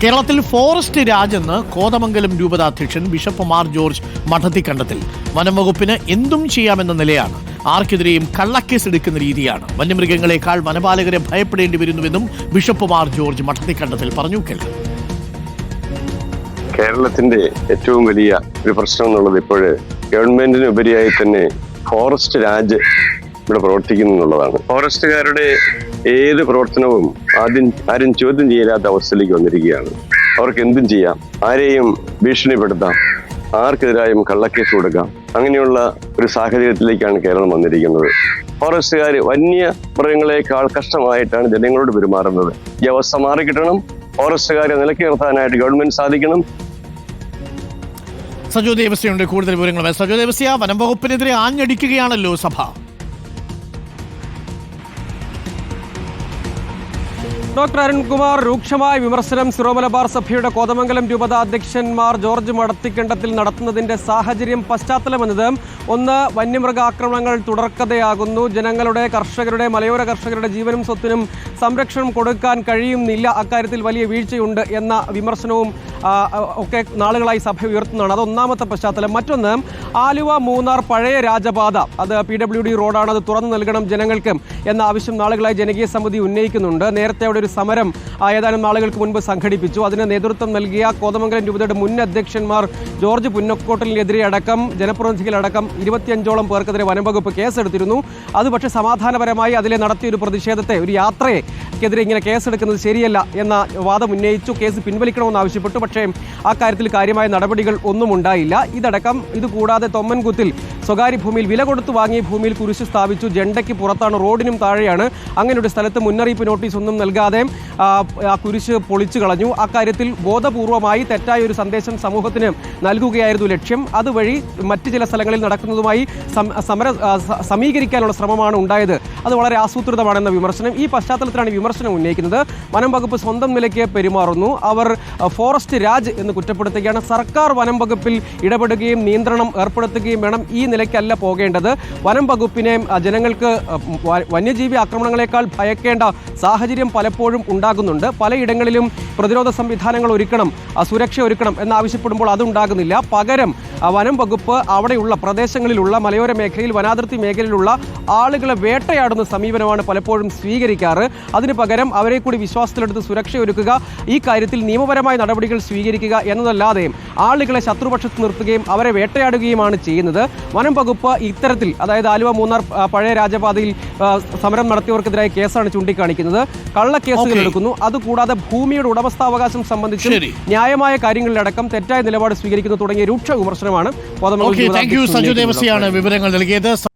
കേരളത്തിൽ ഫോറസ്റ്റ് രാജ് എന്ന് Kothamangalam രൂപതാധ്യക്ഷൻ bishop Mar George Madathikandathil വനം വകുപ്പിന് എന്തും ചെയ്യാമെന്ന നിലയാണ്. ആർക്കെതിരെയും കള്ളക്കേസ് എടുക്കുന്ന രീതിയാണ്. വന്യമൃഗങ്ങളെക്കാൾ വനപാലകരെ ഭയപ്പെടേണ്ടി വരുന്നുവെന്നും ബിഷപ്പ് മാർ ജോർജ് മഠത്തിക്കണ്ടത്തിൽ പറഞ്ഞു. കേരളത്തിന്റെ ഏറ്റവും വലിയ ഒരു പ്രശ്നം എന്നുള്ളത് ഇപ്പോൾ ഗവൺമെന്റിന് ഉപരിയായി തന്നെ ഫോറസ്റ്റ് രാജ് ഇവിടെ പ്രവർത്തിക്കുന്നു എന്നുള്ളതാണ്. ഫോറസ്റ്റുകാരുടെ ഏത് പ്രവർത്തനവും ആരും ചോദ്യം ചെയ്യാത്ത അവസ്ഥയിലേക്ക് വന്നിരിക്കുകയാണ്. അവർക്ക് എന്തും ചെയ്യാം, ആരെയും ഭീഷണിപ്പെടുത്താം, ആർക്കെതിരായും കള്ളക്കേസ് കൊടുക്കാം. അങ്ങനെയുള്ള ഒരു സാഹചര്യത്തിലേക്കാണ് കേരളം വന്നിരിക്കുന്നത്. ഫോറസ്റ്റുകാർ വന്യ മൃഗങ്ങളെക്കാൾ കഷ്ടമായിട്ടാണ് ജനങ്ങളോട് പെരുമാറുന്നത്. ഈ അവസ്ഥ മാറിക്കിട്ടണം. ഫോറസ്റ്റുകാരെ നിലയ്ക്ക് നിർത്താനായിട്ട് ഗവൺമെന്റ് സാധിക്കണം. സജോ ദേവസ്യയുടെ കൂടുതൽ വിവരങ്ങളുമായി. സജോ ദേവസ്യ, വനം വകുപ്പിനെതിരെ ആഞ്ഞടിക്കുകയാണല്ലോ സഭ. ഡോക്ടർ അരുൺകുമാർ, രൂക്ഷമായ വിമർശനം സിറോ മലബാർ സഭയുടെ കോതമംഗലം രൂപത അധ്യക്ഷന്മാർ ജോർജ് മഠത്തിക്കണ്ടത്തിൽ നടത്തുന്നതിന്റെ സാഹചര്യം പശ്ചാത്തലമെന്നത് ഒന്ന്, വന്യമൃഗാക്രമണങ്ങൾ തുടർക്കഥയാകുന്നു. ജനങ്ങളുടെ, കർഷകരുടെ, മലയോര കർഷകരുടെ ജീവനും സ്വത്തിനും സംരക്ഷണം കൊടുക്കാൻ കഴിയുന്നില്ല, അക്കാര്യത്തിൽ വലിയ വീഴ്ചയുണ്ട് എന്ന വിമർശനവും ഒക്കെ നാളുകളായി സഭ ഉയർത്തുന്നതാണ്. അതൊന്നാമത്തെ പശ്ചാത്തലം. മറ്റൊന്ന്, ആലുവ മൂന്നാർ പഴയ രാജപാത, അത് PWD റോഡാണ്, അത് തുറന്നു നൽകണം ജനങ്ങൾക്ക് എന്ന ആവശ്യം നാളുകളായി ജനകീയ സമിതി ഉന്നയിക്കുന്നുണ്ട്. നേരത്തെ അവിടെ ഒരു സമരം ഏതാനും നാളുകൾക്ക് മുൻപ് സംഘടിപ്പിച്ചു. അതിന് നേതൃത്വം നൽകിയ കോതമംഗലം രൂപതയുടെ മുൻ അധ്യക്ഷന്മാർ ജോർജ് പുന്നക്കോട്ടലിനെതിരെ അടക്കം ജനപ്രതിനിധികളടക്കം 25ഓളം പേർക്കെതിരെ വനംവകുപ്പ് കേസെടുത്തിരുന്നു. അത് പക്ഷേ സമാധാനപരമായി അതിലെ നടത്തിയൊരു പ്രതിഷേധത്തെ, ഒരു യാത്രയ്ക്കെതിരെ ഇങ്ങനെ കേസെടുക്കുന്നത് ശരിയല്ല എന്ന വാദം ഉന്നയിച്ചു. കേസ് പിൻവലിക്കണമെന്ന് ആവശ്യപ്പെട്ടു. പക്ഷേ ആ കാര്യത്തിൽ കാര്യമായ നടപടികൾ ഒന്നും ഉണ്ടായില്ല. ഇതുകൂടാതെ തൊമ്മൻകുത്തിൽ സ്വകാര്യ ഭൂമിയിൽ വില കൊടുത്തു വാങ്ങിയ ഭൂമിയിൽ കുരിശ് സ്ഥാപിച്ചു. ജണ്ടയ്ക്ക് പുറത്താണ്, റോഡിനും താഴെയാണ്. അങ്ങനെ ഒരു സ്ഥലത്ത് മുന്നറിയിപ്പ് നോട്ടീസ് ഒന്നും നൽകാതെ ആ കുരിശ് പൊളിച്ചു കളഞ്ഞു. അക്കാര്യത്തിൽ ബോധപൂർവമായി തെറ്റായ ഒരു സന്ദേശം സമൂഹത്തിന് നൽകുകയായിരുന്നു ലക്ഷ്യം. അതുവഴി മറ്റ് ചില സ്ഥലങ്ങളിൽ നടക്കുന്നതുമായി സമീകരിക്കാനുള്ള ശ്രമമാണ് ഉണ്ടായത്. അത് വളരെ ആസൂത്രിതമാണെന്ന വിമർശനം. ഈ പശ്ചാത്തലത്തിലാണ് വിമർശനം ഉന്നയിക്കുന്നത്. വനം വകുപ്പ് സ്വന്തം നിലയ്ക്ക് പെരുമാറുന്നു. അവർ ഫോറസ്റ്റ് രാജ് എന്ന് കുറ്റപ്പെടുത്തുകയാണ്. സർക്കാർ വനം വകുപ്പിൽ ഇടപെടുകയും നിയന്ത്രണം ഏർപ്പെടുത്തുകയും വേണം. ഈ നിലയ്ക്കല്ല പോകേണ്ടത്. വനം വകുപ്പിനെ ജനങ്ങൾക്ക് വന്യജീവി ആക്രമണങ്ങളെക്കാൾ ഭയക്കേണ്ട സാഹചര്യം പലപ്പോഴും ഉണ്ടാകുന്നുണ്ട്. പലയിടങ്ങളിലും പ്രതിരോധ സംവിധാനങ്ങൾ ഒരുക്കണം, സുരക്ഷ ഒരുക്കണം എന്നാവശ്യപ്പെടുമ്പോൾ അതുണ്ടാകുന്നില്ല. പകരം വനം വകുപ്പ് അവിടെയുള്ള പ്രദേശങ്ങളിലുള്ള മലയോര മേഖലയിൽ, വനാതിർത്തി മേഖലയിലുള്ള ആളുകളെ വേട്ടയാടുന്ന സമീപനമാണ് പലപ്പോഴും സ്വീകരിക്കാറ്. അതിന് പകരം അവരെ കൂടി വിശ്വാസത്തിലെടുത്ത് സുരക്ഷ ഒരുക്കുക, ഈ കാര്യത്തിൽ നിയമപരമായ നടപടികൾ സ്വീകരിക്കുക എന്നതല്ലാതെ ആളുകളെ ശത്രുപക്ഷത്ത് നിർത്തുകയും അവരെ വേട്ടയാടുകയുമാണ് ചെയ്യുന്നത്. വനം വകുപ്പ് ഇത്തരത്തിൽ, അതായത് ആലുവ മൂന്നാർ പഴയ രാജപാതയിൽ സമരം നടത്തിയവർക്കെതിരായ കേസാണ് ചൂണ്ടിക്കാണിക്കുന്നത്. കള്ളക്കേസുകൾ എടുക്കുന്നു. അതുകൂടാതെ ഭൂമിയുടെ ഉടമസ്ഥാവകാശം സംബന്ധിച്ച് ന്യായമായ കാര്യങ്ങളിലടക്കം തെറ്റായ നിലപാട് സ്വീകരിക്കുന്നു തുടങ്ങിയ രൂക്ഷ വിമർശനമാണ് വിവരങ്ങൾ നൽകിയത്.